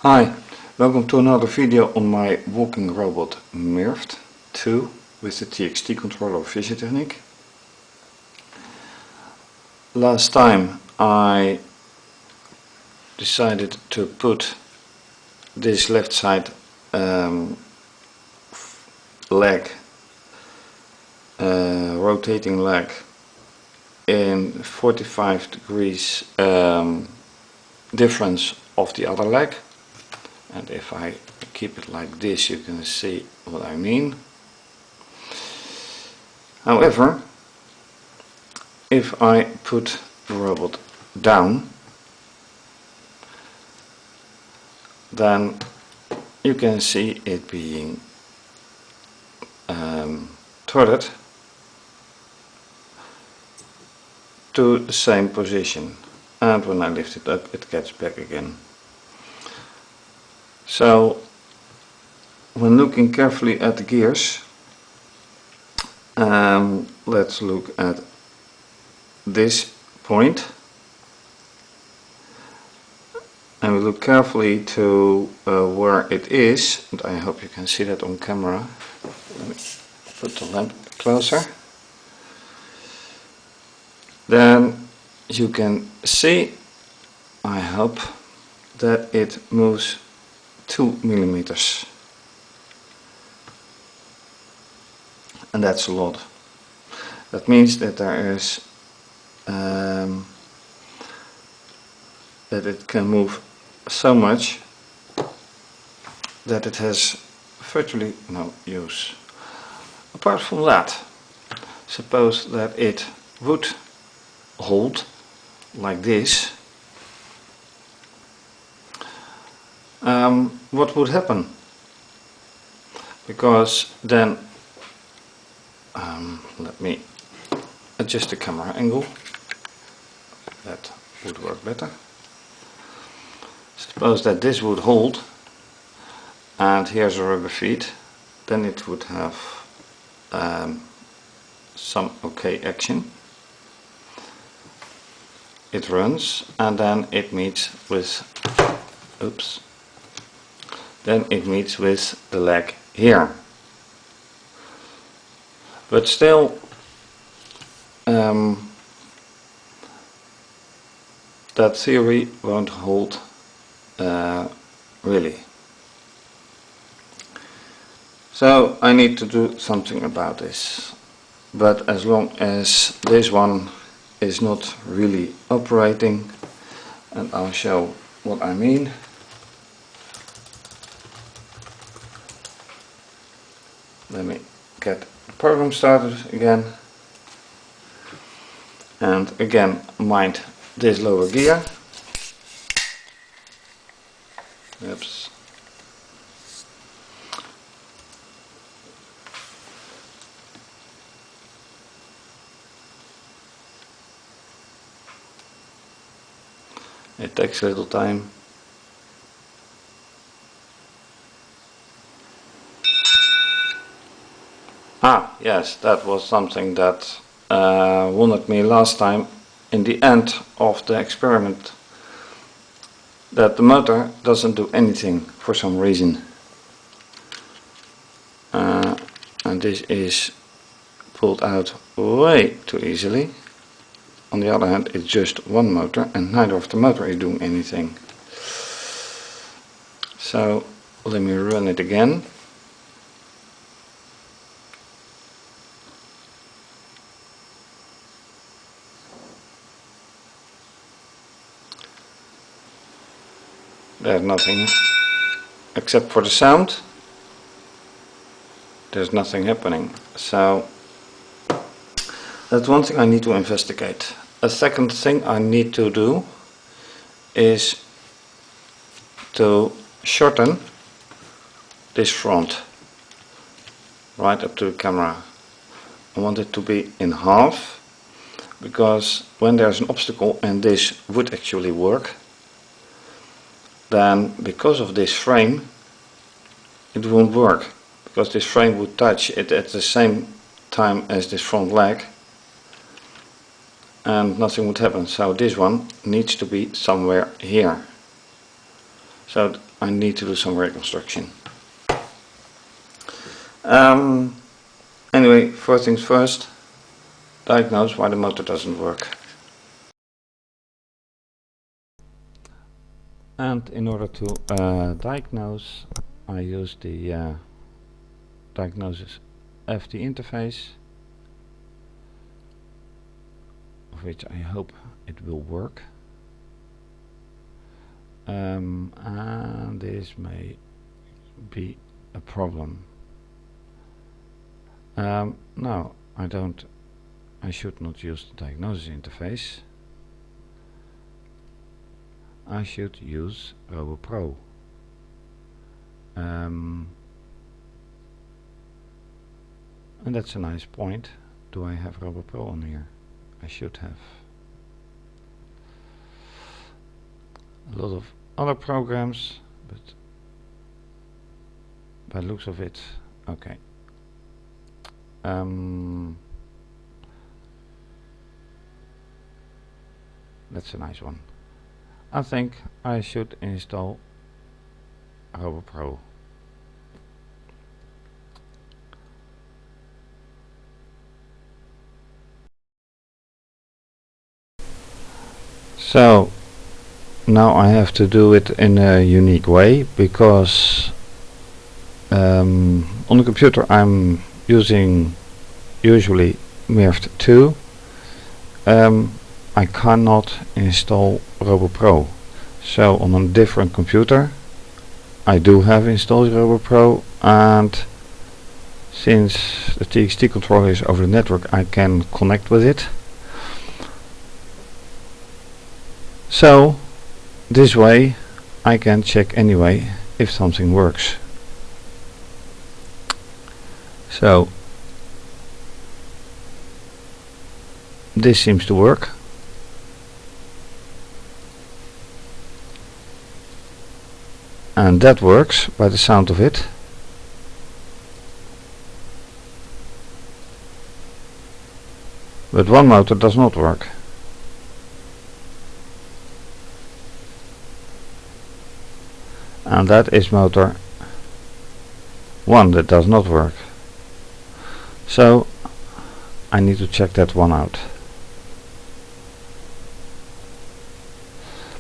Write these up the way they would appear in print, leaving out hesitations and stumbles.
Hi, welcome to another video on my walking robot Mirft2 with the TXT controller of fischertechnik. Last time I decided to put this left side leg, rotating leg, in 45 degrees difference of the other leg. And if I keep it like this, you can see what I mean. However, if I put the robot down, then you can see it being turned to the same position, and when I lift it up it gets back again. So when looking carefully at the gears, let's look at this point, and we look carefully to where it is, and I hope you can see that on camera. Let me put the lamp closer. Then you can see, I hope, that it moves 2 millimeters, and that's a lot. That means that there is that it can move so much that it has virtually no use. Apart from that, suppose that it would hold like this, what would happen? Because then, let me adjust the camera angle, that would work better. Suppose that this would hold, and here's a rubber feet, then it would have some okay action. It runs, and then it meets with, oops, then it meets with the leg here. But still, that theory won't hold really. So I need to do something about this. But as long as this one is not really operating, and I'll show what I mean. Let me get the program started again, and again mind this lower gear. Oops. It takes a little time. Ah, yes, that was something that wondered me last time in the end of the experiment, that the motor doesn't do anything for some reason. And this is pulled out way too easily. On the other hand, it's just one motor, and neither of the motor is doing anything. So let me run it again. There's nothing except for the sound. There's nothing happening. So that's one thing I need to investigate. A second thing I need to do is to shorten this front right up to the camera. I want it to be in half, because when there's an obstacle and this would actually work, then because of this frame it won't work, because this frame would touch it at the same time as this front leg, and nothing would happen. So this one needs to be somewhere here. So I need to do some reconstruction. Anyway, first things first, diagnose why the motor doesn't work. And in order to diagnose, I use the diagnosis FT interface, of which I hope it will work. And this may be a problem. No, I should not use the diagnosis interface. I should use RoboPro. And that's a nice point. Do I have RoboPro on here? I should have. A lot of other programs, but by the looks of it, okay. That's a nice one. I think I should install RoboPro. So now I have to do it in a unique way, because on the computer I'm using usually Mirft2. I cannot install RoboPro. So on a different computer I do have installed RoboPro, and since the TXT controller is over the network, I can connect with it. So this way I can check anyway if something works. So this seems to work. And that works by the sound of it. But one motor does not work. And that is motor 1 that does not work. So I need to check that one out.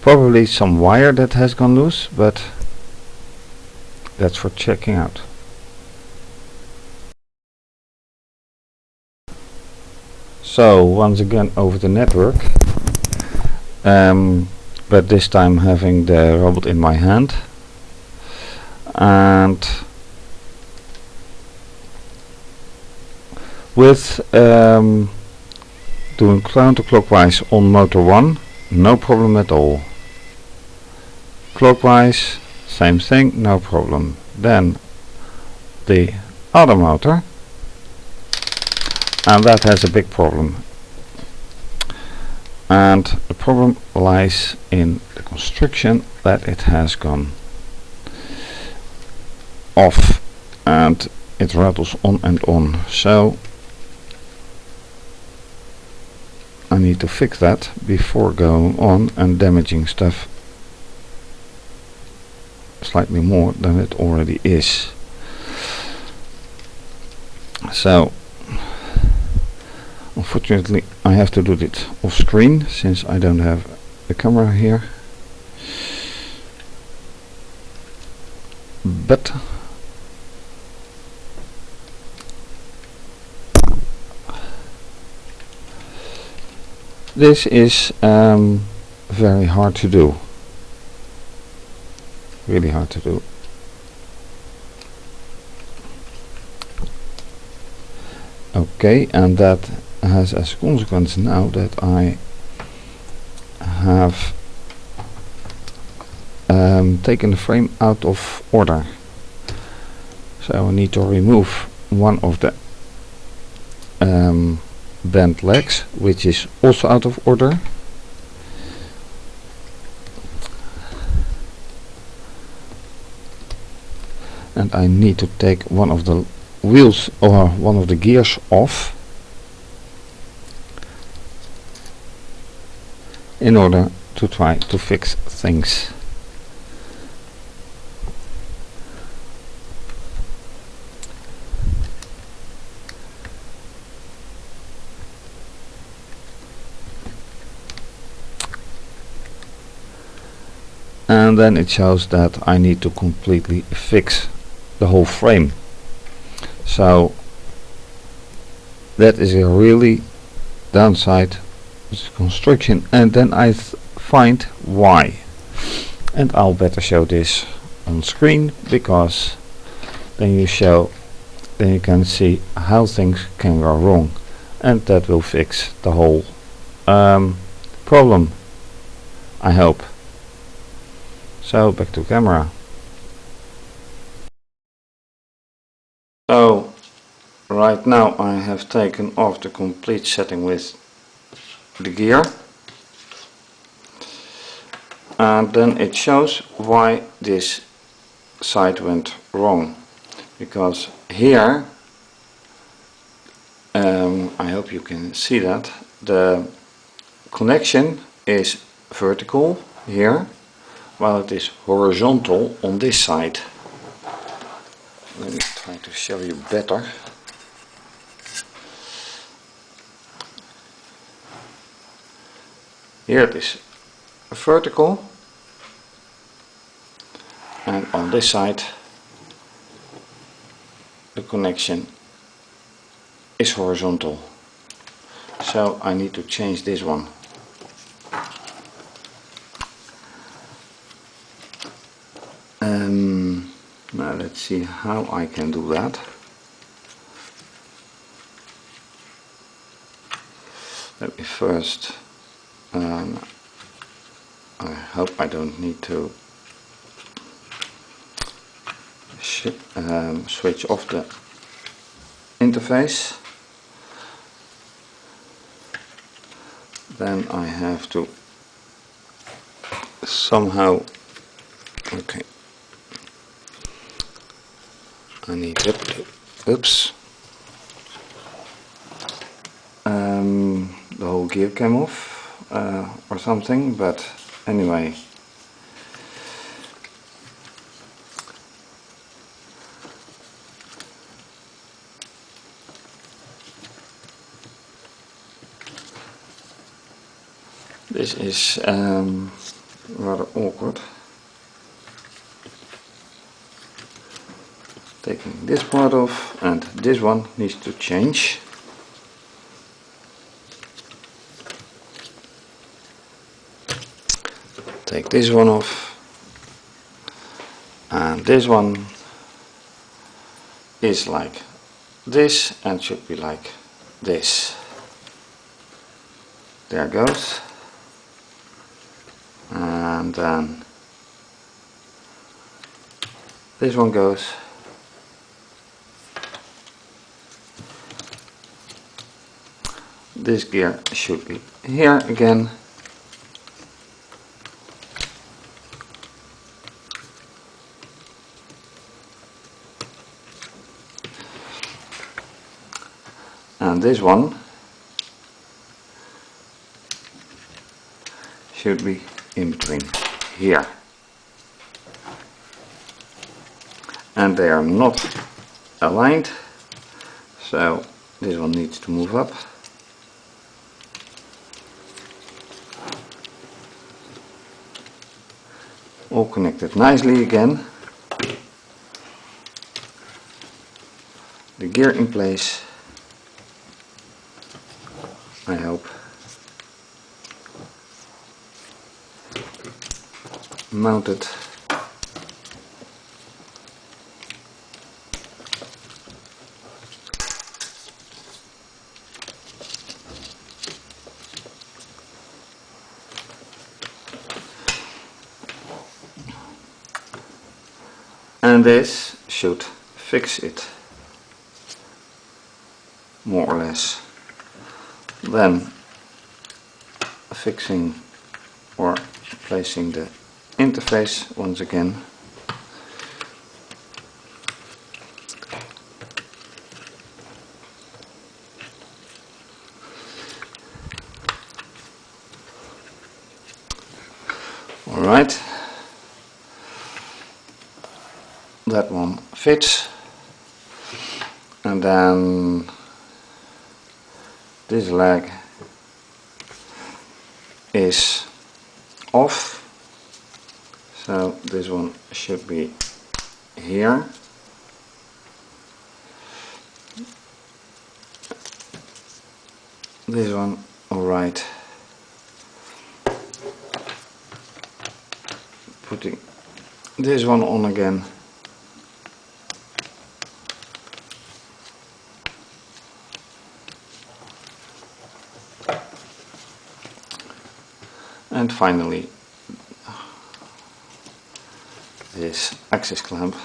Probably some wire that has gone loose, but that's for checking out. So once again over the network, but this time having the robot in my hand, and with doing counterclockwise on motor 1, no problem at all. Clockwise, same thing, no problem. Then the other motor, and that has a big problem. And the problem lies in the construction, that it has gone off and it rattles on and on. So I need to fix that before going on and damaging stuff slightly more than it already is. So unfortunately I have to do it off screen since I don't have the camera here, but this is very hard to do, really hard to do. Okay, and that has as a consequence now that I have taken the frame out of order. So I need to remove one of the bent legs, which is also out of order. And I need to take one of the wheels or one of the gears off in order to try to fix things. and then it shows that I need to completely fix the whole frame. So that is a really downside of construction, and then I find why, and I'll better show this on screen, because then you can see how things can go wrong, and that will fix the whole problem, I hope. So back to camera. So right now I have taken off the complete setting with the gear, and then it shows why this side went wrong, because here I hope you can see that the connection is vertical here, while it is horizontal on this side. Let me try to show you better. Here it is vertical, and on this side the connection is horizontal. So I need to change this one. Now let's see how I can do that. Let me first, I hope I don't need to switch off the interface. Then I have to somehow, okay, I need to, oops, the whole gear came off or something, but anyway. This is rather awkward. Taking this part off, and this one needs to change. Take this one off, and this one is like this and should be like this. There goes. And then this one goes. This gear should be here again. And this one should be in between here. And they are not aligned, so this one needs to move up. All connected nicely again. The gear in place, I hope. Mounted. And this should fix it, more or less. Then fixing or placing the interface once again. Alright, that one fits, and then this leg is off, So this one should be here. This one, alright. Putting this one on again. And finally this axis clamp.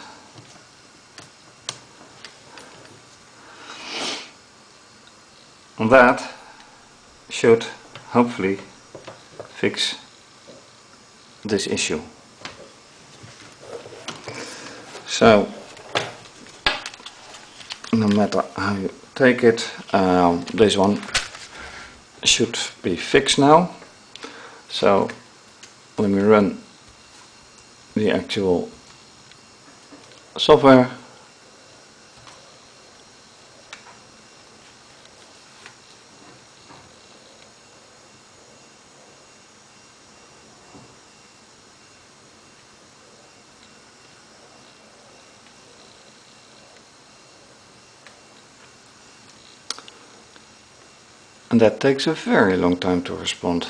And that should hopefully fix this issue. So no matter how you take it, this one should be fixed now. So when we run the actual software, and that takes a very long time to respond.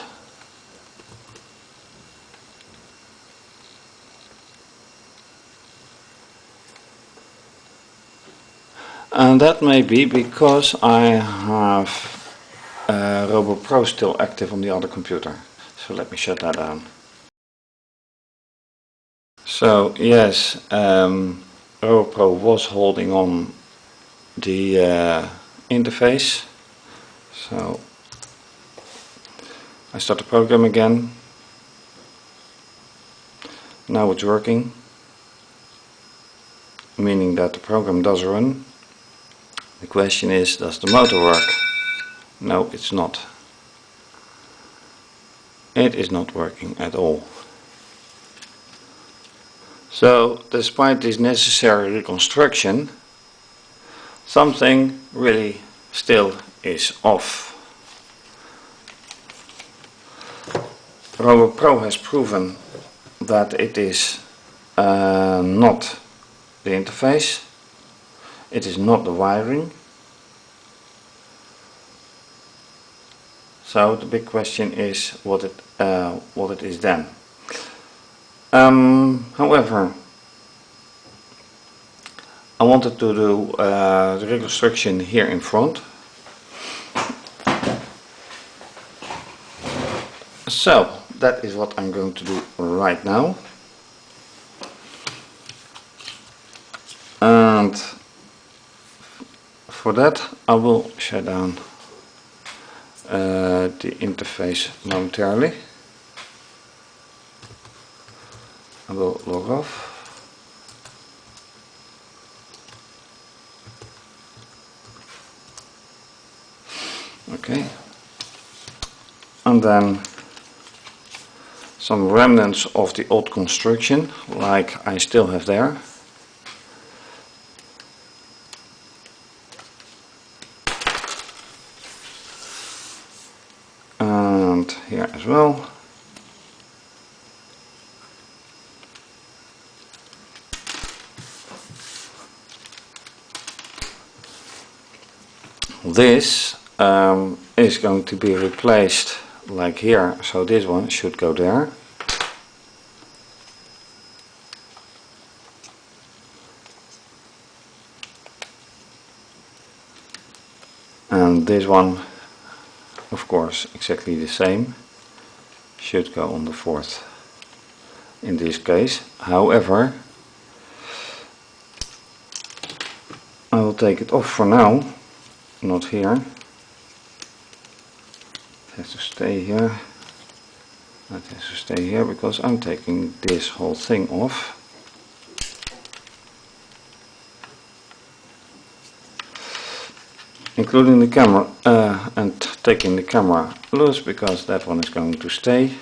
And that may be because I have RoboPro still active on the other computer. So let me shut that down. So yes, RoboPro was holding on the interface. So I start the program again. Now it's working, meaning that the program does run. The question is, does the motor work? No, it's not. It is not working at all. So, despite this necessary reconstruction, something really still is off. RoboPro has proven that it is not the interface. It is not the wiring. So the big question is what it is then. However, I wanted to do the reconstruction here in front. So that is what I'm going to do right now. And for that I will shut down the interface momentarily. I will log off. Okay. And then some remnants of the old construction, like I still have there. And here as well. This is going to be replaced like here, so this one should go there. And this one, of course, exactly the same, should go on the fourth in this case. However, I will take it off for now, not here. It has to stay here. That has to stay here because I'm taking this whole thing off. Including the camera and taking the camera loose because that one is going to stay.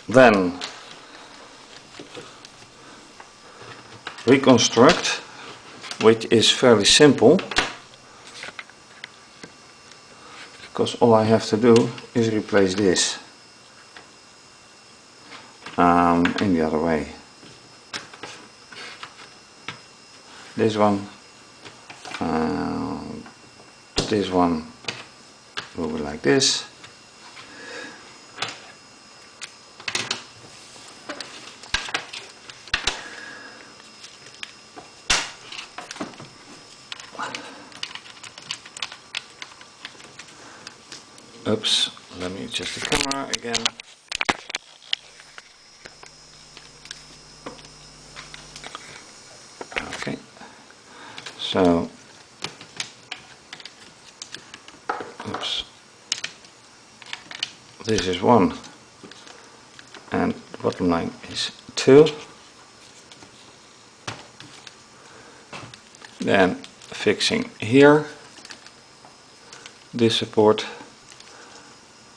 Then reconstruct, which is fairly simple. because all I have to do is replace this in the other way. This one will be like this. Oops, let me adjust the camera again. Okay, so oops, this is 1 and the bottom line is 2. Then fixing here this support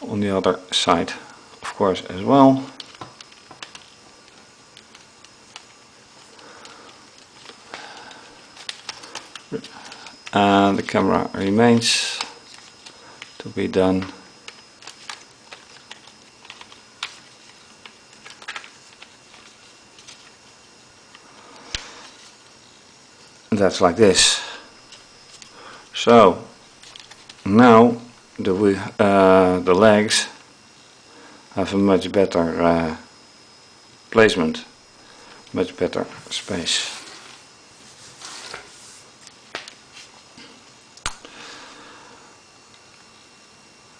on the other side, of course, as well. And the camera remains to be done. That's like this. So now the legs have a much better placement, much better space.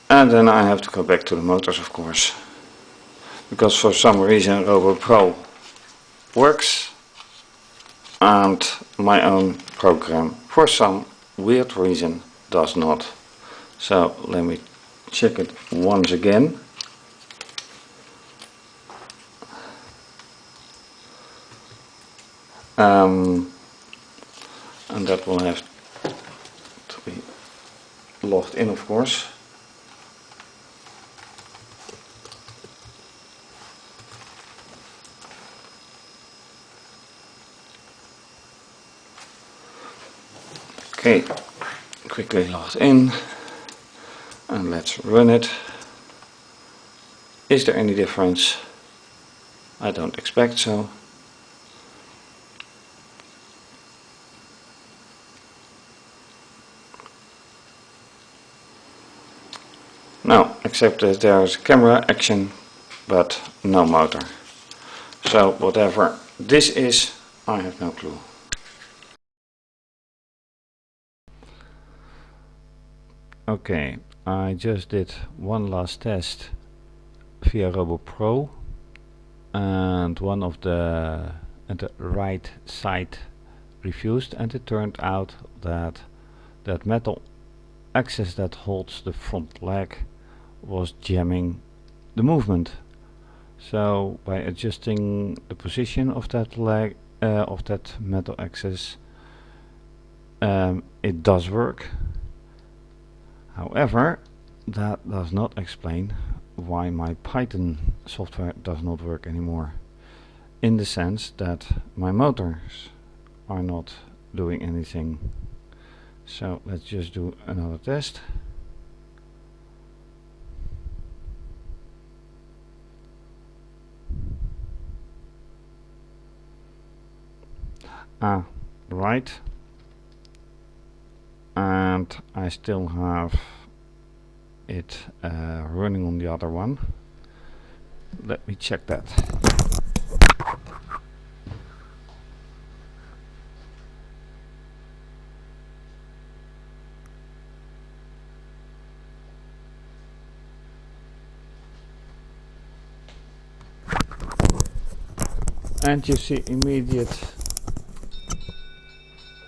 And then I have to go back to the motors, of course, because for some reason RoboPro works and my own program for some weird reason does not. So let me check it once again. And that will have to be logged in, of course. Okay, quickly logged in and let's run it. Is there any difference? I don't expect so. No, except that there's camera action but no motor. So whatever this is, I have no clue. Okay, I just did one last test via RoboPro and one of the right side refused, and it turned out that that metal axis that holds the front leg was jamming the movement. So by adjusting the position of that leg of that metal axis, it does work. However, that does not explain why my Python software does not work anymore, in the sense that my motors are not doing anything. So let's just do another test. Right. And I still have it running on the other one. Let me check that. And you see immediate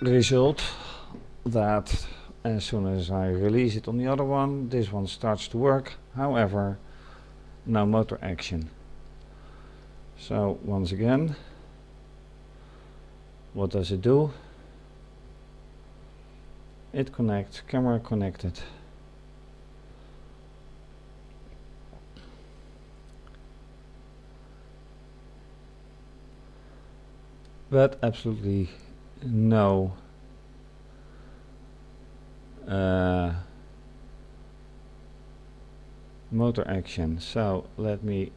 result that as soon as I release it on the other one, this one starts to work. However, no motor action. So once again, what does it do? It connects, camera connected. But absolutely no motor action. So let me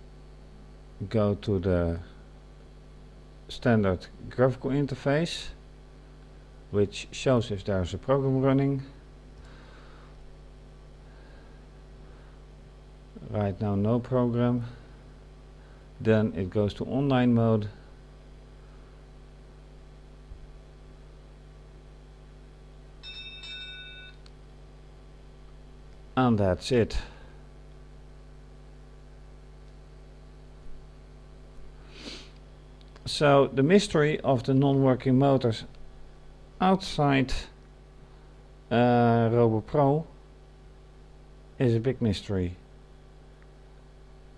go to the standard graphical interface, which shows if there's a program running. Right now no program. Then it goes to online mode. And that's it. So the mystery of the non-working motors outside RoboPro is a big mystery.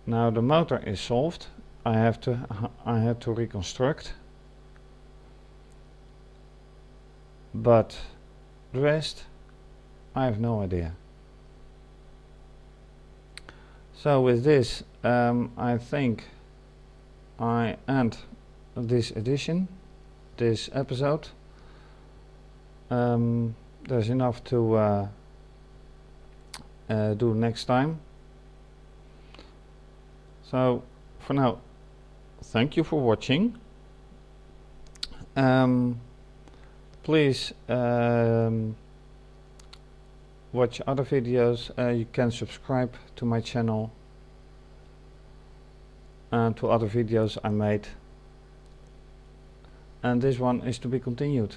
Now the motor is solved. I had to reconstruct, but the rest I have no idea. So with this I think I end this edition, this episode. There's enough to do next time. So for now, thank you for watching. Please watch other videos. You can subscribe to my channel and to other videos I made. And this one is to be continued.